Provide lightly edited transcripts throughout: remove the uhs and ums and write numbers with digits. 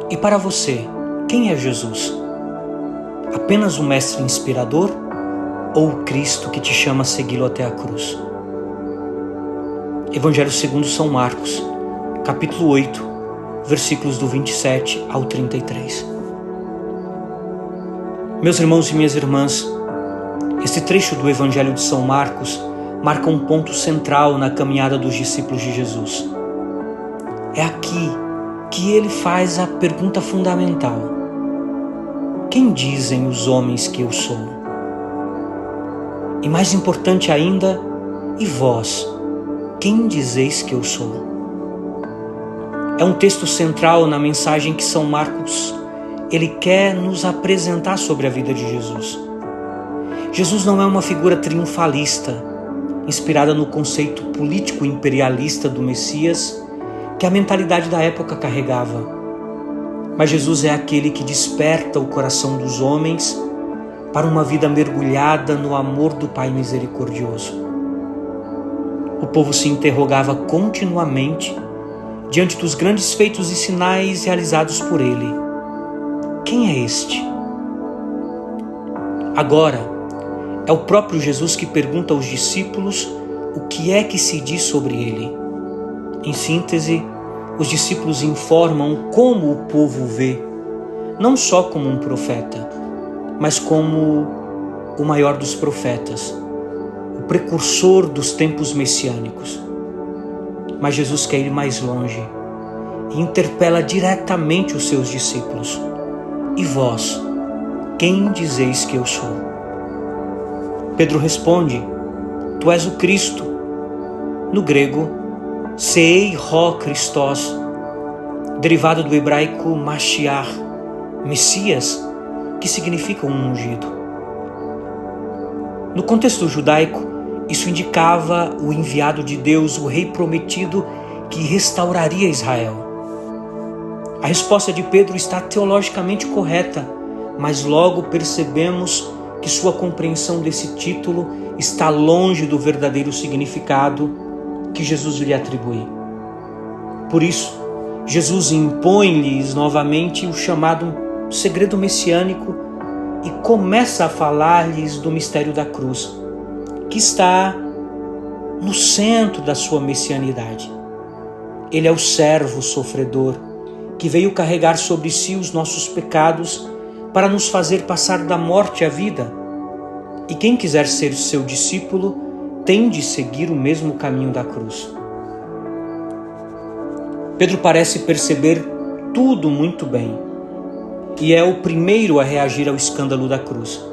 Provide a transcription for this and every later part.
E para você, quem é Jesus? Apenas um mestre inspirador ou o Cristo que te chama a segui-lo até a cruz? Evangelho segundo São Marcos, capítulo 8, versículos do 27 ao 33. Meus irmãos e minhas irmãs, este trecho do Evangelho de São Marcos marca um ponto central na caminhada dos discípulos de Jesus. É aqui que ele faz a pergunta fundamental: quem dizem os homens que eu sou? E mais importante ainda, e vós, quem dizeis que eu sou? É um texto central na mensagem que São Marcos ele quer nos apresentar sobre a vida de Jesus. Jesus não é uma figura triunfalista, inspirada no conceito político imperialista do Messias que a mentalidade da época carregava. Mas Jesus é aquele que desperta o coração dos homens para uma vida mergulhada no amor do Pai misericordioso. O povo se interrogava continuamente diante dos grandes feitos e sinais realizados por ele. Quem é este? Agora, é o próprio Jesus que pergunta aos discípulos o que é que se diz sobre ele. Em síntese, os discípulos informam como o povo vê, não só como um profeta, mas como o maior dos profetas, o precursor dos tempos messiânicos. Mas Jesus quer ir mais longe e interpela diretamente os seus discípulos. E vós, quem dizeis que eu sou? Pedro responde: Tu és o Cristo. No grego, Sei Ho Christos, derivado do hebraico Mashiach, Messias, que significa um ungido. No contexto judaico, isso indicava o enviado de Deus, o rei prometido que restauraria Israel. A resposta de Pedro está teologicamente correta, mas logo percebemos que sua compreensão desse título está longe do verdadeiro significado que Jesus lhe atribui. Por isso, Jesus impõe-lhes novamente o chamado segredo messiânico e começa a falar-lhes do mistério da cruz, que está no centro da sua messianidade. Ele é o servo sofredor, que veio carregar sobre si os nossos pecados para nos fazer passar da morte à vida. E quem quiser ser seu discípulo tem de seguir o mesmo caminho da cruz. Pedro parece perceber tudo muito bem e é o primeiro a reagir ao escândalo da cruz.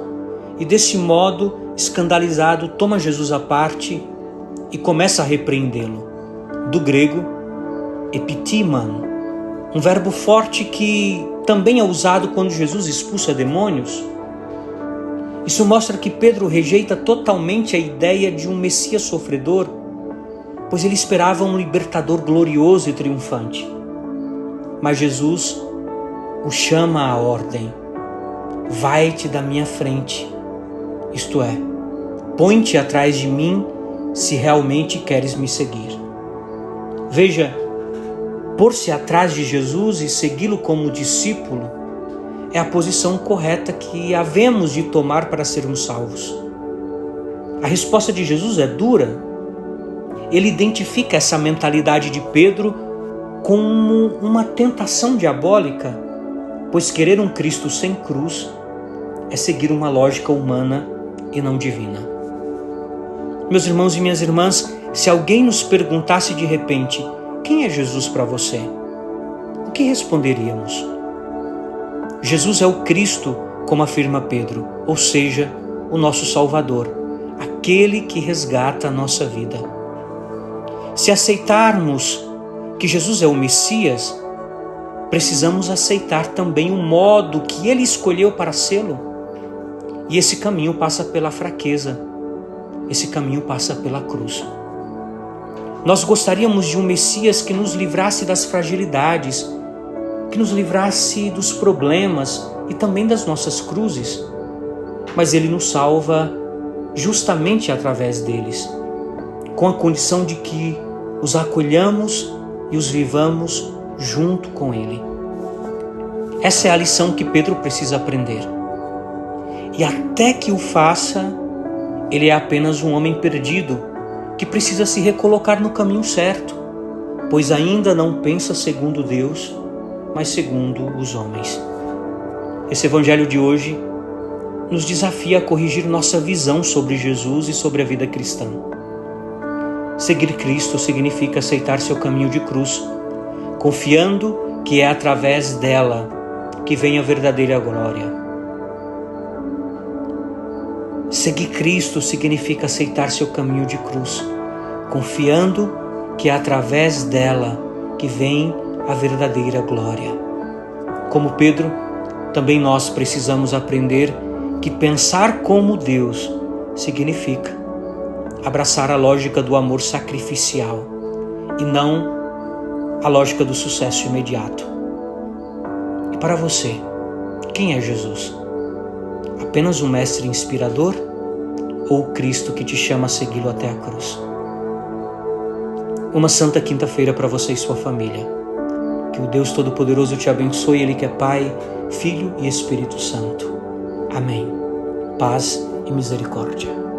E desse modo, escandalizado, toma Jesus à parte e começa a repreendê-lo. Do grego, epitiman, um verbo forte que também é usado quando Jesus expulsa demônios. Isso mostra que Pedro rejeita totalmente a ideia de um Messias sofredor, pois ele esperava um libertador glorioso e triunfante. Mas Jesus o chama à ordem: vai-te da minha frente, isto é, põe-te atrás de mim se realmente queres me seguir. Veja, pôr-se atrás de Jesus e segui-lo como discípulo é a posição correta que havemos de tomar para sermos salvos. A resposta de Jesus é dura. Ele identifica essa mentalidade de Pedro como uma tentação diabólica, pois querer um Cristo sem cruz é seguir uma lógica humana e não divina. Meus irmãos e minhas irmãs, se alguém nos perguntasse de repente: quem é Jesus para você? O que responderíamos? Jesus é o Cristo, como afirma Pedro, ou seja, o nosso Salvador, aquele que resgata a nossa vida. Se aceitarmos que Jesus é o Messias, precisamos aceitar também o modo que ele escolheu para sê-lo. E esse caminho passa pela fraqueza, esse caminho passa pela cruz. Nós gostaríamos de um Messias que nos livrasse das fragilidades, que nos livrasse dos problemas e também das nossas cruzes, mas ele nos salva justamente através deles, com a condição de que os acolhamos e os vivamos junto com ele. Essa é a lição que Pedro precisa aprender. E até que o faça, ele é apenas um homem perdido que precisa se recolocar no caminho certo, pois ainda não pensa segundo Deus, mas segundo os homens. Esse evangelho de hoje nos desafia a corrigir nossa visão sobre Jesus e sobre a vida cristã. Seguir Cristo significa aceitar seu caminho de cruz, confiando que é através dela que vem a verdadeira glória. Seguir Cristo significa aceitar seu caminho de cruz, confiando que é através dela que vem a verdadeira glória. Como Pedro, também nós precisamos aprender que pensar como Deus significa abraçar a lógica do amor sacrificial e não a lógica do sucesso imediato. E para você, quem é Jesus? Apenas um mestre inspirador ou o Cristo que te chama a segui-lo até a cruz? Uma santa quinta-feira para você e sua família. Que o Deus Todo-Poderoso te abençoe, Ele que é Pai, Filho e Espírito Santo. Amém. Paz e misericórdia.